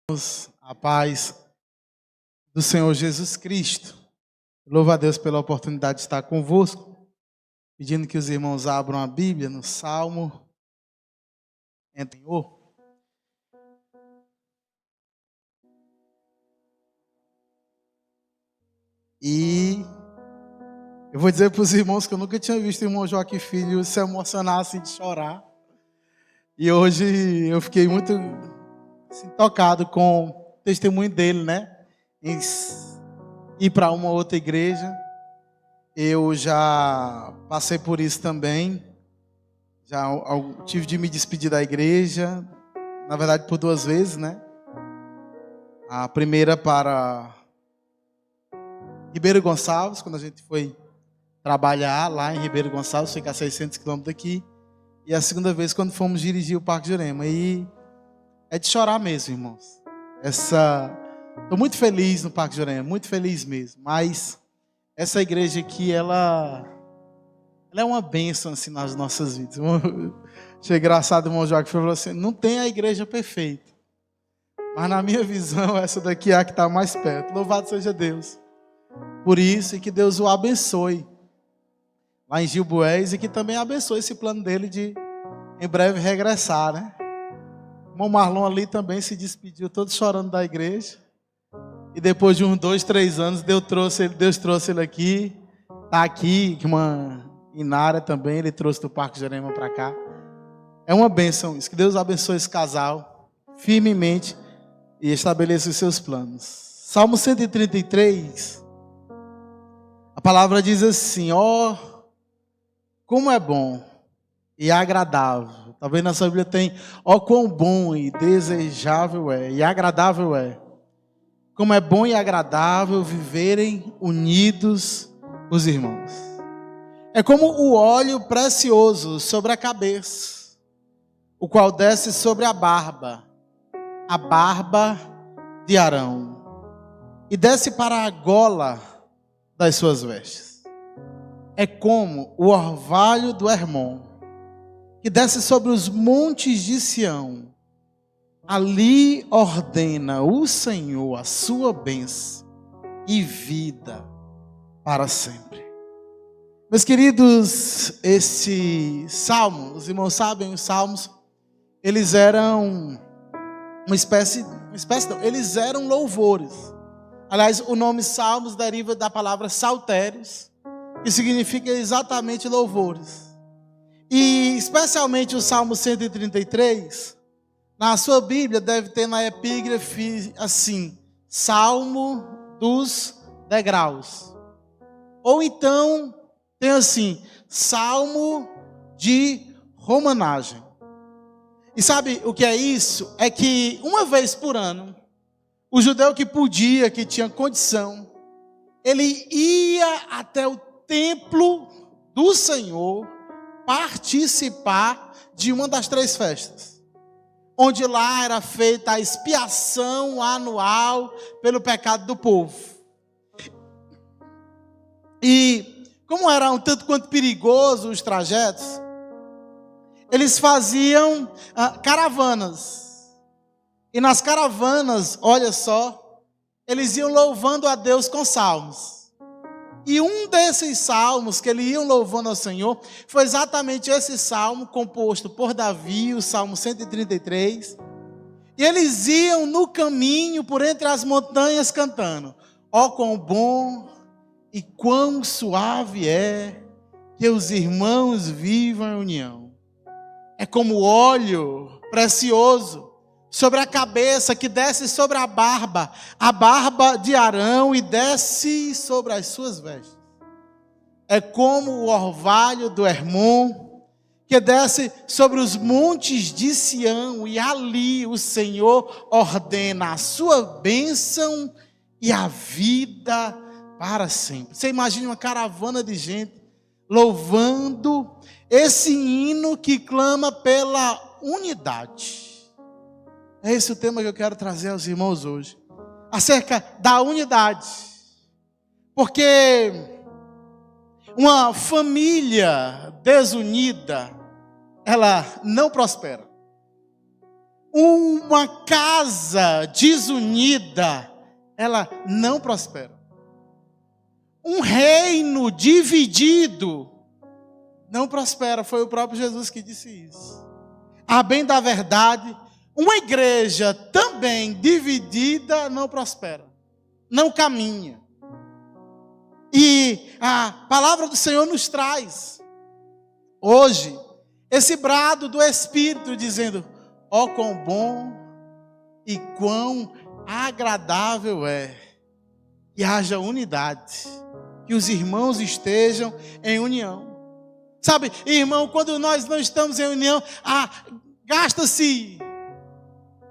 A paz do Senhor Jesus Cristo. Louvo a Deus pela oportunidade de estar convosco, pedindo que os irmãos abram a Bíblia no Salmo. E eu vou dizer para os irmãos que eu nunca tinha visto o irmão Joaquim Filho se emocionar assim de chorar. E hoje eu fiquei muito assim, tocado com o testemunho dele, né? Em ir para uma outra igreja. Eu já passei por isso também. Já tive de me despedir da igreja, na verdade por 2 vezes, né? A primeira para Ribeiro Gonçalves, quando a gente foi trabalhar lá em Ribeiro Gonçalves, fica a 600 quilômetros daqui. E a segunda vez quando fomos dirigir o Parque Jurema. E é de chorar mesmo, irmãos. Estou muito feliz no Parque Jurema, muito feliz mesmo. Mas essa igreja aqui, ela é uma bênção assim, nas nossas vidas. Achei engraçado o irmão Joaquim falou assim, não tem a igreja perfeita. Mas na minha visão, essa daqui é a que está mais perto. Louvado seja Deus por isso, e que Deus o abençoe lá em Gilboés, e que também abençoe esse plano dele de em breve regressar, né? O irmão Marlon ali também se despediu, todo chorando da igreja. E depois de uns 2, 3 anos, Deus trouxe ele aqui. Está aqui, que uma Inara também, ele trouxe do Parque Jurema para cá. É uma bênção isso, que Deus abençoe esse casal firmemente e estabeleça os seus planos. Salmo 133, a palavra diz assim, como é bom e agradável. Talvez na sua Bíblia tem, quão bom e desejável é, e agradável é. Como é bom e agradável viverem unidos os irmãos. É como o óleo precioso sobre a cabeça, o qual desce sobre a barba de Arão, e desce para a gola das suas vestes. É como o orvalho do Hermon, que desce sobre os montes de Sião. Ali ordena o Senhor a sua bênção e vida para sempre. Meus queridos, esse salmo, os irmãos sabem, os salmos, eles eram eles eram louvores. Aliás, o nome salmos deriva da palavra saltérios, que significa exatamente louvores. E especialmente o Salmo 133, na sua Bíblia deve ter na epígrafe assim, Salmo dos degraus. Ou então tem assim, Salmo de romanagem. E sabe o que é isso? É que uma vez por ano, o judeu que podia, que tinha condição, ele ia até o templo do Senhor participar de uma das 3 festas, onde lá era feita a expiação anual pelo pecado do povo. E como era um tanto quanto perigoso os trajetos, eles faziam caravanas. E nas caravanas, olha só, eles iam louvando a Deus com salmos. E um desses salmos que eles iam louvando ao Senhor foi exatamente esse salmo composto por Davi, o Salmo 133. E eles iam no caminho por entre as montanhas cantando: quão bom e quão suave é que os irmãos vivam em união. É como óleo precioso sobre a cabeça, que desce sobre a barba de Arão, e desce sobre as suas vestes. É como o orvalho do Hermon, que desce sobre os montes de Sião, e ali o Senhor ordena a sua bênção e a vida para sempre. Você imagina uma caravana de gente louvando esse hino que clama pela unidade. É esse o tema que eu quero trazer aos irmãos hoje, acerca da unidade. Porque uma família desunida, ela não prospera. Uma casa desunida, ela não prospera. Um reino dividido não prospera. Foi o próprio Jesus que disse isso. A bem da verdade, uma igreja também dividida não prospera, não caminha. E a palavra do Senhor nos traz hoje esse brado do Espírito dizendo: ó, quão bom e quão agradável é que haja unidade, que os irmãos estejam em união. Sabe, irmão, quando nós não estamos em união, gasta-se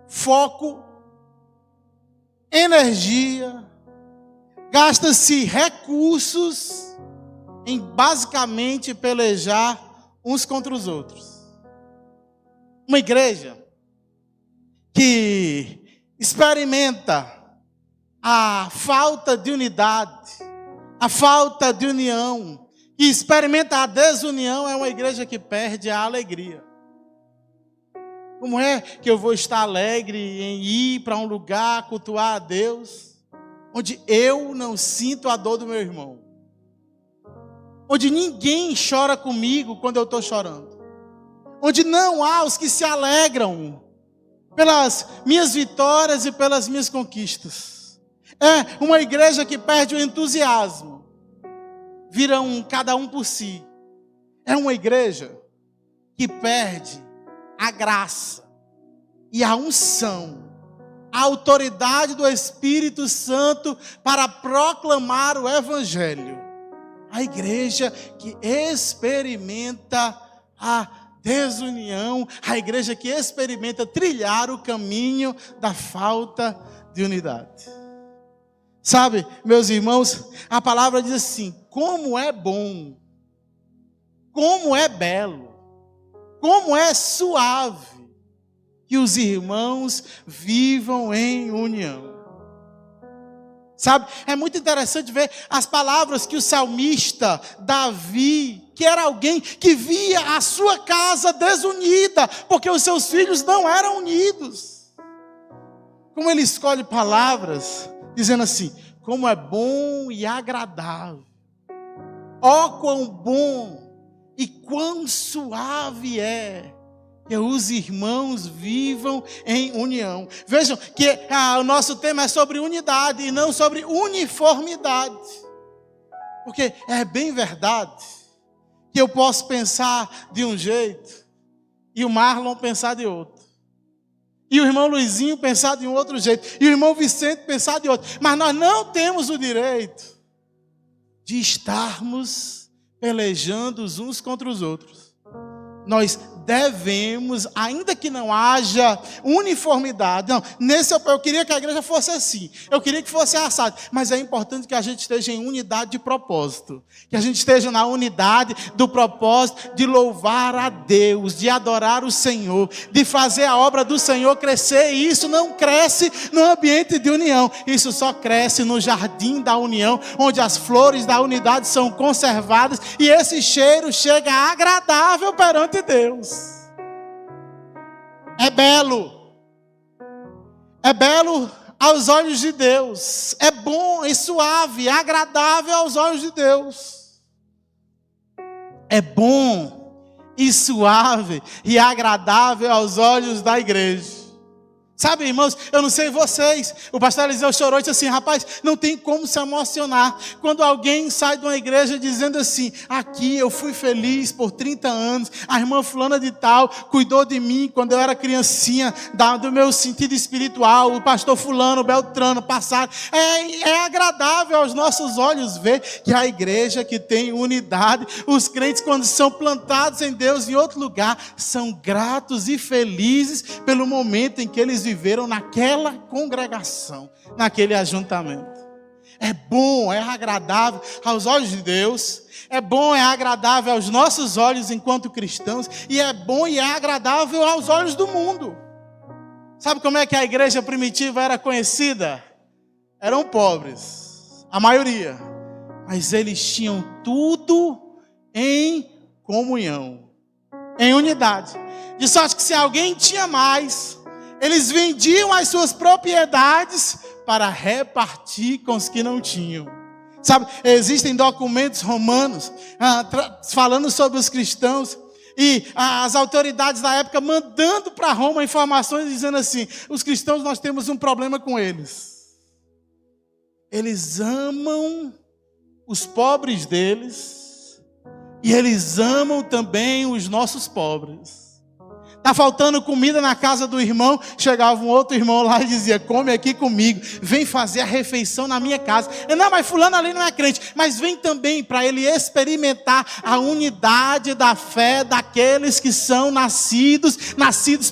foco, energia, gasta-se recursos em basicamente pelejar uns contra os outros. Uma igreja que experimenta a falta de unidade, a falta de união, que experimenta a desunião, é uma igreja que perde a alegria. Como é que eu vou estar alegre em ir para um lugar, cultuar a Deus, onde eu não sinto a dor do meu irmão? Onde ninguém chora comigo quando eu estou chorando? Onde não há os que se alegram pelas minhas vitórias e pelas minhas conquistas? É uma igreja que perde o entusiasmo, vira cada um por si. É uma igreja que perde a graça e a unção, a autoridade do Espírito Santo para proclamar o Evangelho. A igreja que experimenta a desunião, a igreja que experimenta trilhar o caminho da falta de unidade. Sabe, meus irmãos, a palavra diz assim: como é bom, como é belo, como é suave que os irmãos vivam em união. Sabe, é muito interessante ver as palavras que o salmista Davi, que era alguém que via a sua casa desunida, porque os seus filhos não eram unidos. Como ele escolhe palavras, dizendo assim: como é bom e agradável, ó quão bom e quão suave é que os irmãos vivam em união. Vejam que o nosso tema é sobre unidade e não sobre uniformidade. Porque é bem verdade que eu posso pensar de um jeito e o Marlon pensar de outro. E o irmão Luizinho pensar de um outro jeito. E o irmão Vicente pensar de outro. Mas nós não temos o direito de estarmos pelejando os uns contra os outros. Nós devemos, ainda que não haja uniformidade, não, eu queria que a igreja fosse assim, eu queria que fosse assado, mas é importante que a gente esteja em unidade de propósito, que a gente esteja na unidade do propósito de louvar a Deus, de adorar o Senhor, de fazer a obra do Senhor crescer. E isso não cresce no ambiente de união, isso só cresce no jardim da união, onde as flores da unidade são conservadas e esse cheiro chega agradável perante Deus. É belo aos olhos de Deus, é bom e suave, agradável aos olhos de Deus. É bom e suave e agradável aos olhos da igreja. Sabe, irmãos, eu não sei vocês, o pastor Eliseu chorou e disse assim: rapaz, não tem como se emocionar quando alguém sai de uma igreja dizendo assim: aqui eu fui feliz por 30 anos, a irmã fulana de tal cuidou de mim quando eu era criancinha, do meu sentido espiritual, o pastor fulano, Beltrano, passaram. É agradável aos nossos olhos ver que a igreja que tem unidade, os crentes quando são plantados em Deus em outro lugar, são gratos e felizes pelo momento em que eles viveram naquela congregação, naquele ajuntamento. É bom, é agradável aos olhos de Deus, é bom, é agradável aos nossos olhos enquanto cristãos, e é bom e é agradável aos olhos do mundo. Sabe como é que a igreja primitiva era conhecida? Eram pobres, a maioria, mas eles tinham tudo em comunhão, em unidade, de sorte que se alguém tinha mais, Eles vendiam as suas propriedades para repartir com os que não tinham. Sabe, existem documentos romanos falando sobre os cristãos. E as autoridades da época mandando para Roma informações dizendo assim: os cristãos, nós temos um problema com eles. Eles amam os pobres deles e eles amam também os nossos pobres. Está faltando comida na casa do irmão, chegava um outro irmão lá e dizia: come aqui comigo, vem fazer a refeição na minha casa. Não, mas fulano ali não é crente, mas vem também para ele experimentar a unidade da fé daqueles que são nascidos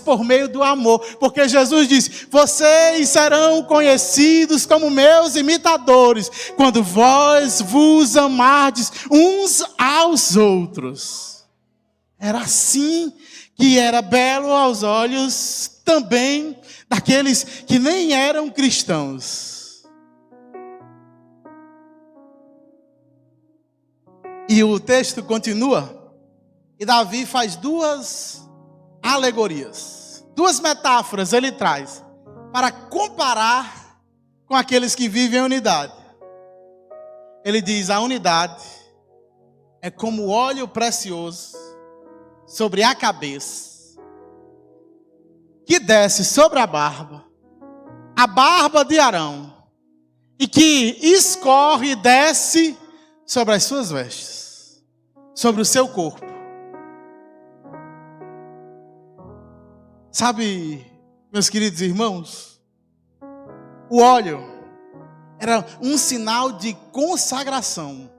por meio do amor. Porque Jesus disse: vocês serão conhecidos como meus imitadores, quando vós vos amardes uns aos outros. Era assim que era belo aos olhos também daqueles que nem eram cristãos. E o texto continua, e Davi faz duas alegorias, duas metáforas ele traz, para comparar com aqueles que vivem em unidade. Ele diz: a unidade é como óleo precioso sobre a cabeça, que desce sobre a barba de Arão, e que escorre e desce sobre as suas vestes, sobre o seu corpo. Sabe, meus queridos irmãos, o óleo era um sinal de consagração.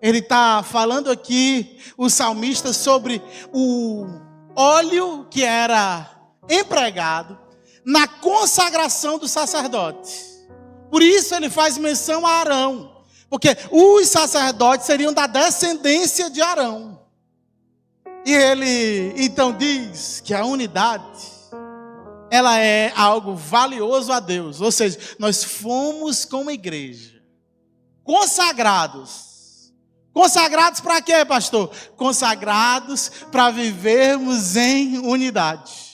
Ele está falando aqui, o salmista, sobre o óleo que era empregado na consagração do sacerdote. Por isso ele faz menção a Arão, porque os sacerdotes seriam da descendência de Arão. E ele então diz que a unidade, ela é algo valioso a Deus. Ou seja, nós fomos como igreja consagrados. Consagrados para quê, pastor? Consagrados para vivermos em unidade.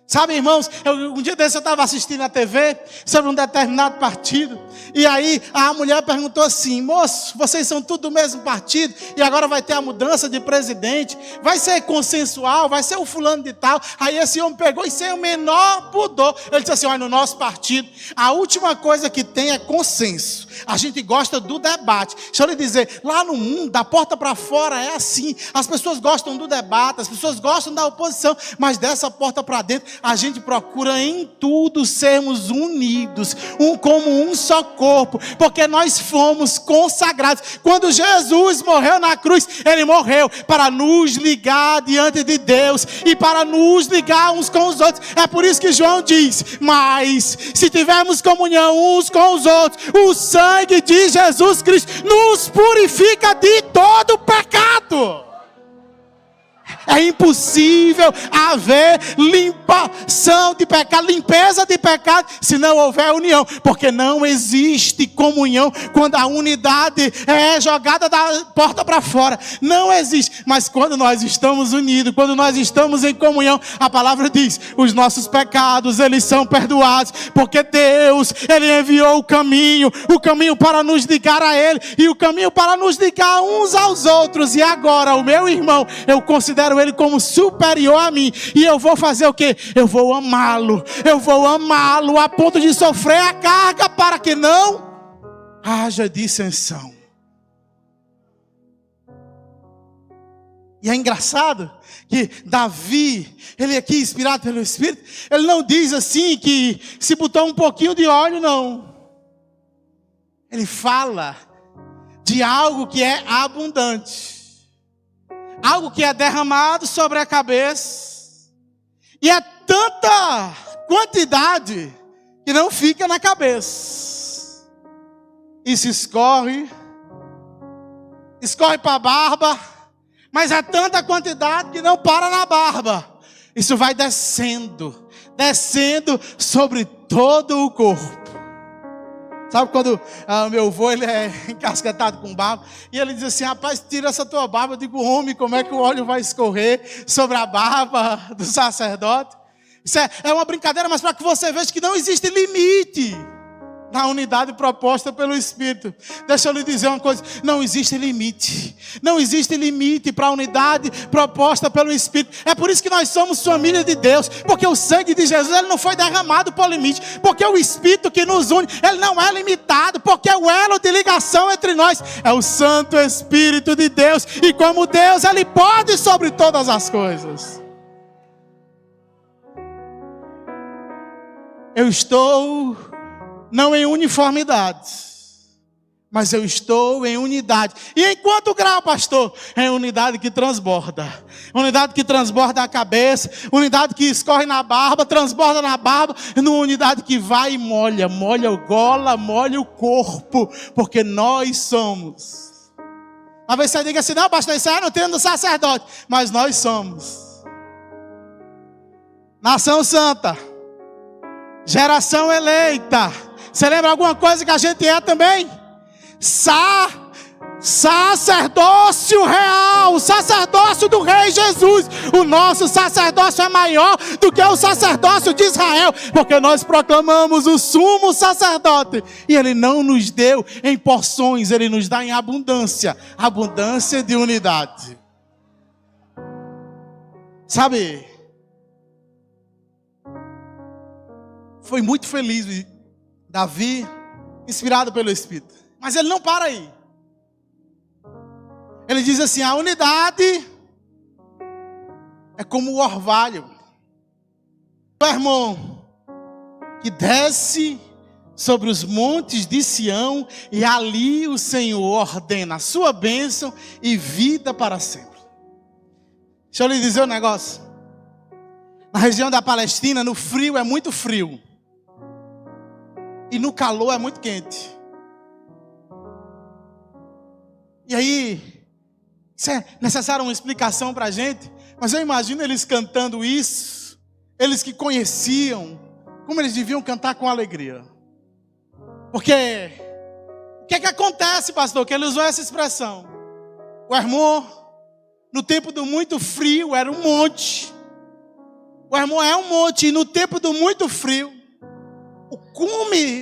Sabe, irmãos, um dia desse eu estava assistindo a TV sobre um determinado partido. E aí a mulher perguntou assim: moço, vocês são tudo do mesmo partido e agora vai ter a mudança de presidente, vai ser consensual, vai ser o fulano de tal. Aí esse homem pegou e sem o menor pudor, ele disse assim: olha, no nosso partido a última coisa que tem é consenso. A gente gosta do debate. Deixa eu lhe dizer, lá no mundo, da porta para fora é assim. As pessoas gostam do debate, as pessoas gostam da oposição, mas dessa porta para dentro a gente procura em tudo sermos unidos, como um só corpo, porque nós fomos consagrados. Quando Jesus morreu na cruz, Ele morreu para nos ligar diante de Deus e para nos ligar uns com os outros. É por isso que João diz: mas se tivermos comunhão uns com os outros, o sangue de Jesus Cristo nos purifica de todo pecado. É impossível haver limpeza de pecado, se não houver união, porque não existe comunhão quando a unidade é jogada da porta para fora. Não existe. Mas quando nós estamos unidos, quando nós estamos em comunhão, a palavra diz: os nossos pecados, eles são perdoados, porque Deus, Ele enviou o caminho para nos ligar a Ele, e o caminho para nos ligar uns aos outros. E agora o meu irmão, eu considero ele como superior a mim, e eu vou fazer o quê? Eu vou amá-lo a ponto de sofrer a carga para que não haja dissensão. E é engraçado que Davi, ele aqui inspirado pelo Espírito, ele não diz assim que se botou um pouquinho de óleo, não. Ele fala de algo que é abundante, algo que é derramado sobre a cabeça, e é tanta quantidade que não fica na cabeça, e se escorre para a barba, mas é tanta quantidade que não para na barba. Isso vai descendo sobre todo o corpo. Sabe quando meu avô, ele é encasquetado com barba, e ele diz assim: rapaz, tira essa tua barba. Eu digo: homem, como é que o óleo vai escorrer sobre a barba do sacerdote? Isso é uma brincadeira, mas para que você veja que não existe limite na unidade proposta pelo Espírito. Deixa eu lhe dizer uma coisa, não existe limite. Não existe limite para a unidade proposta pelo Espírito. É por isso que nós somos família de Deus, porque o sangue de Jesus ele não foi derramado por limite, porque o Espírito que nos une, ele não é limitado, porque o elo de ligação entre nós é o Santo Espírito de Deus, e como Deus, ele pode sobre todas as coisas. Eu estou não em uniformidade, mas eu estou em unidade. E em quanto grau, pastor? Em unidade que transborda. Unidade que transborda a cabeça, unidade que escorre na barba, transborda na barba, numa unidade que vai e molha o gola, molha o corpo, porque nós somos. Talvez você diga assim, não, pastor, isso é no treino do sacerdote, mas nós somos nação santa, geração eleita. Você lembra alguma coisa que a gente é também? Sacerdócio real, o sacerdócio do Rei Jesus. O nosso sacerdócio é maior do que o sacerdócio de Israel, porque nós proclamamos o sumo sacerdote, e ele não nos deu em porções, ele nos dá em abundância, abundância de unidade. Sabe, foi muito feliz Davi, inspirado pelo Espírito. Mas ele não para aí. Ele diz assim, a unidade é como o orvalho do Hermon, que desce sobre os montes de Sião, e ali o Senhor ordena a sua bênção e vida para sempre. Deixa eu lhe dizer um negócio. Na região da Palestina, no frio é muito frio, e no calor é muito quente. E aí, isso é necessário uma explicação para a gente, mas eu imagino eles cantando isso, eles que conheciam, como eles deviam cantar com alegria. Porque, o que é que acontece, pastor, que ele usou essa expressão? O Hermon, no tempo do muito frio, era um monte. O Hermon é um monte, e no tempo do muito frio,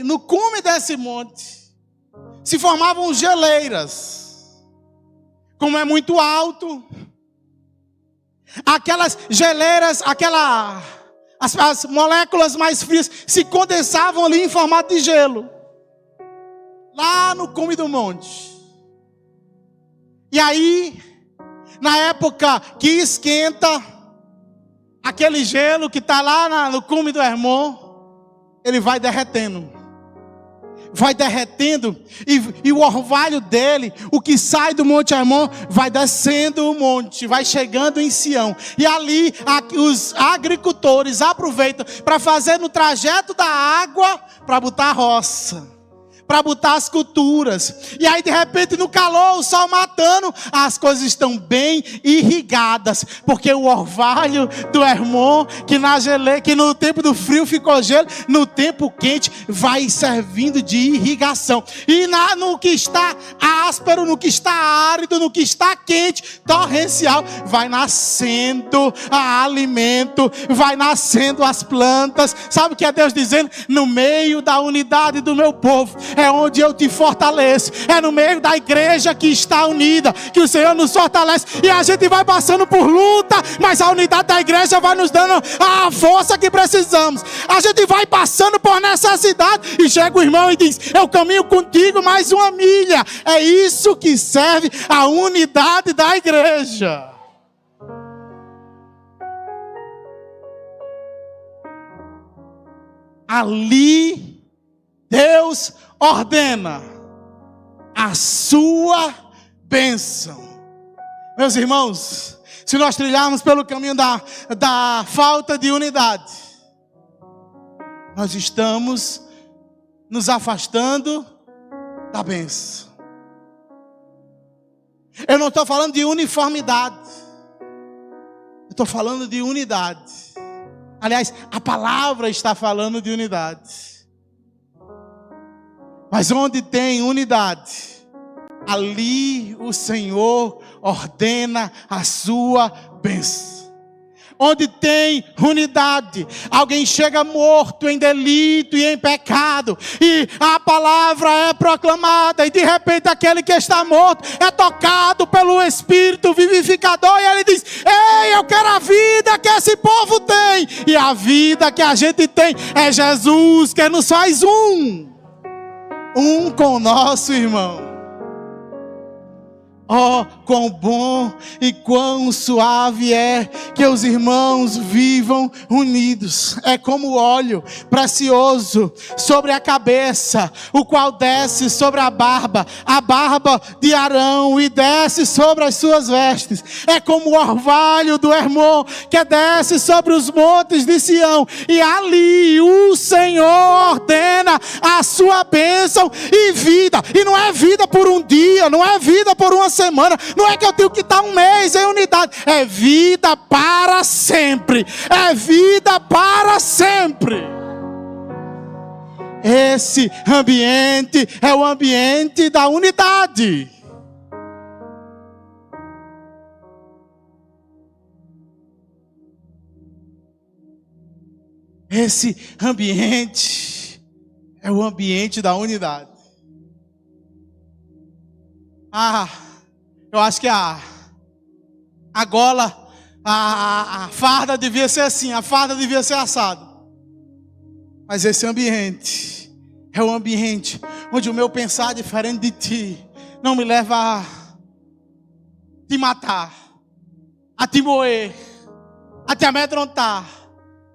no cume desse monte, se formavam geleiras. Como é muito alto, aquelas geleiras, as moléculas mais frias se condensavam ali em formato de gelo, lá no cume do monte. E aí, na época que esquenta, aquele gelo que está lá no cume do Hermon, ele vai derretendo, e o orvalho dele, o que sai do Monte Hermon, vai descendo o monte, vai chegando em Sião, e ali os agricultores aproveitam para fazer no trajeto da água, para botar a roça, para botar as culturas. E aí de repente no calor, o sol matando, as coisas estão bem irrigadas, porque o orvalho do Hermon, que no tempo do frio ficou gelo, no tempo quente vai servindo de irrigação. E no que está áspero, no que está árido, no que está quente, torrencial, vai nascendo alimento, vai nascendo as plantas. Sabe o que é Deus dizendo? No meio da unidade do meu povo é onde eu te fortaleço. É no meio da igreja que está unida que o Senhor nos fortalece. E a gente vai passando por luta, mas a unidade da igreja vai nos dando a força que precisamos. A gente vai passando por necessidade e chega o irmão e diz, eu caminho contigo mais uma milha. É isso que serve a unidade da igreja. Ali Deus ordena a sua bênção. Meus irmãos, se nós trilharmos pelo caminho da falta de unidade, nós estamos nos afastando da bênção. Eu não estou falando de uniformidade, eu estou falando de unidade. Aliás, a palavra está falando de unidade. Mas onde tem unidade, ali o Senhor ordena a sua bênção. onde tem unidade. Alguém chega morto em delito e em pecado, e a palavra é proclamada, e de repente aquele que está morto é tocado pelo Espírito vivificador, e ele diz: ei, eu quero a vida que esse povo tem. E a vida que a gente tem é Jesus, que nos faz um com o nosso irmão. Oh, quão bom e quão suave é que os irmãos vivam unidos. É como óleo precioso sobre a cabeça, o qual desce sobre a barba de Arão, e desce sobre as suas vestes. É como o orvalho do Hermon, que desce sobre os montes de Sião, e ali o Senhor ordena a sua bênção e vida. E não é vida por um dia, não é vida por uma semana, não é que eu tenho que estar um mês em unidade, é vida para sempre, é vida para sempre. Esse ambiente é o ambiente da unidade. Esse ambiente é o ambiente da unidade. Eu acho que a gola, a farda devia ser assim, a farda devia ser assada. Mas esse ambiente é o ambiente onde o meu pensar diferente de ti não me leva a te matar, a te moer, a te amedrontar,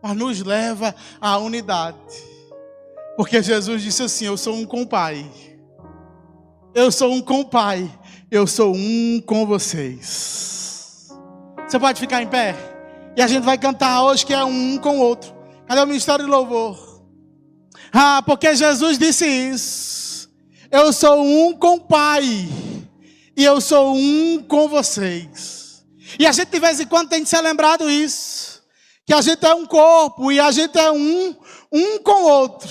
mas nos leva à unidade. Porque Jesus disse assim: eu sou um com o Pai. Eu sou um com o Pai. Eu sou um com vocês. Você pode ficar em pé? E a gente vai cantar hoje que é um com o outro. Cadê o ministério de louvor? Porque Jesus disse isso. Eu sou um com o Pai. E eu sou um com vocês. E a gente de vez em quando tem de ser lembrado isso. Que a gente é um corpo e a gente é um com o outro.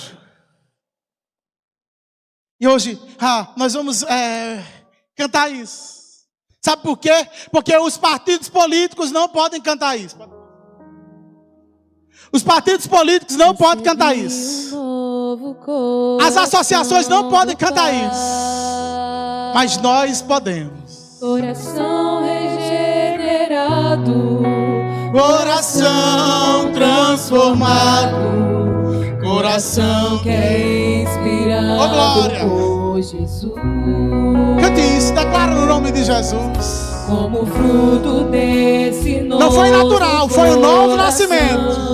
E hoje nós vamos cantar isso. Sabe por quê? Porque os partidos políticos não podem cantar isso. Os partidos políticos não podem cantar isso. As associações não podem cantar isso. Mas nós podemos. Coração regenerado, coração transformado, coração que é inspirado por Jesus. Cante isso, declara no nome de Jesus. Como fruto desse novo, não foi natural, foi o novo nascimento.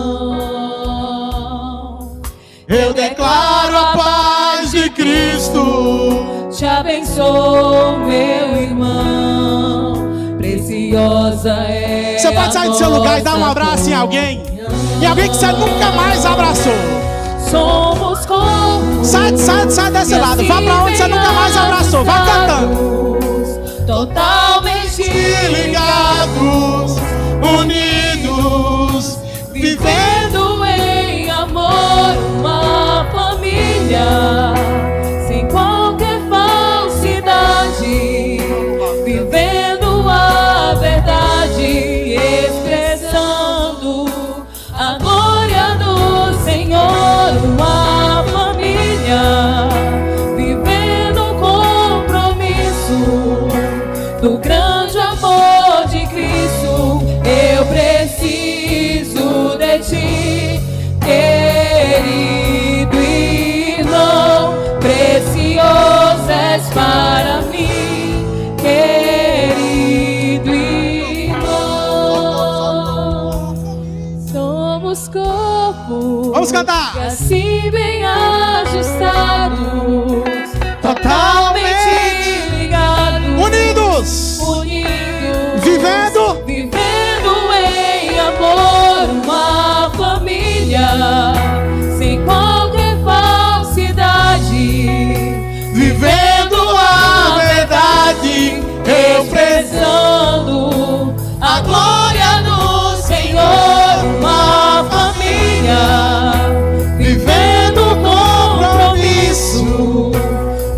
Eu declaro a paz de Cristo. Te abençoo, meu irmão. Preciosa é. Você pode sair do seu lugar e dar um abraço em alguém. E alguém que você nunca mais abraçou. Somos como. Sai desse lado. Vá pra onde você nunca mais abraçou. Vá cantando. Totalmente ligados, unidos, vivendo em amor, uma família, sem qualquer falsidade, vivendo a verdade, expressando a glória do Senhor, uma família, vivendo o compromisso do grande amor de Cristo. Eu preciso de ti, querido irmão, precioso és para mim, querido irmão. Somos corpo. Vamos cantar. E assim bem ajustados, totalmente ligados, unidos, vivendo em amor, uma família, sem qualquer falsidade, vivendo a verdade, expressando a glória do Senhor, uma família, vivendo o compromisso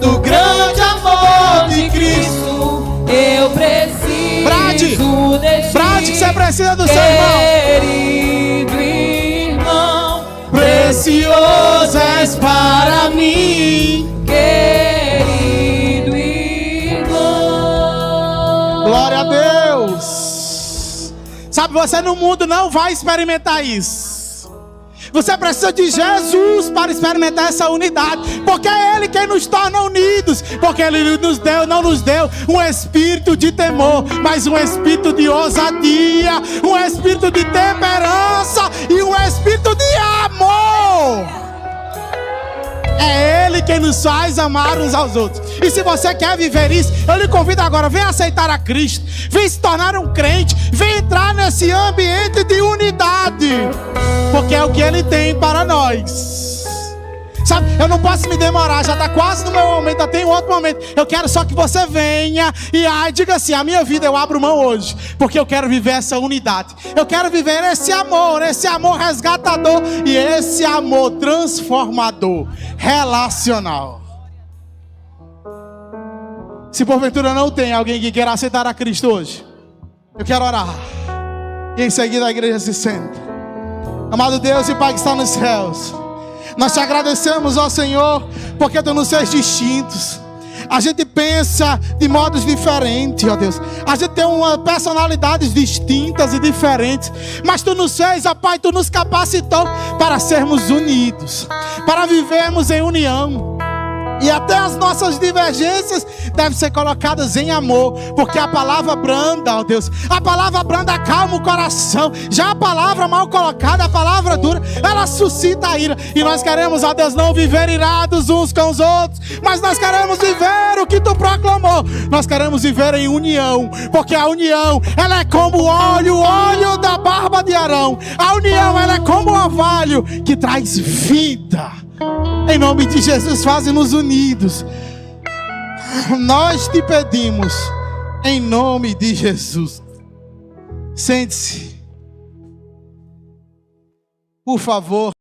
do grande amor de Cristo. Eu preciso Brade, que você precisa do seu irmão. Sabe, você no mundo não vai experimentar isso. Você precisa de Jesus para experimentar essa unidade, porque é Ele quem nos torna unidos, porque Ele não nos deu um espírito de temor, mas um espírito de ousadia, um espírito de temperança e um espírito de amor. É Ele quem nos faz amar uns aos outros. E se você quer viver isso, eu lhe convido agora, vem aceitar a Cristo, vem se tornar um crente, vem entrar nesse ambiente de unidade, porque é o que Ele tem para nós. Sabe, eu não posso me demorar, já está quase no meu momento, já tem outro momento. Eu quero só que você venha e diga assim: a minha vida eu abro mão hoje, porque eu quero viver essa unidade. Eu quero viver esse amor resgatador e esse amor transformador, relacional. Se porventura não tem alguém que queira aceitar a Cristo hoje, eu quero orar. E em seguida a igreja se senta. Amado Deus e Pai que está nos céus, nós te agradecemos, ó Senhor, porque Tu nos fez distintos. A gente pensa de modos diferentes, ó Deus. A gente tem personalidades distintas e diferentes, mas Tu nos fez, ó Pai, Tu nos capacitou para sermos unidos, para vivermos em união. E até as nossas divergências devem ser colocadas em amor, porque a palavra branda, ó Deus, a palavra branda acalma o coração. Já a palavra mal colocada, a palavra dura, ela suscita a ira. E nós queremos, ó Deus, não viver irados uns com os outros, mas nós queremos viver o que Tu proclamou. Nós queremos viver em união, porque a união, ela é como o óleo da barba de Arão. A união, ela é como o orvalho que traz vida. Em nome de Jesus, faze-nos unidos. Nós te pedimos, em nome de Jesus. Sente-se, por favor.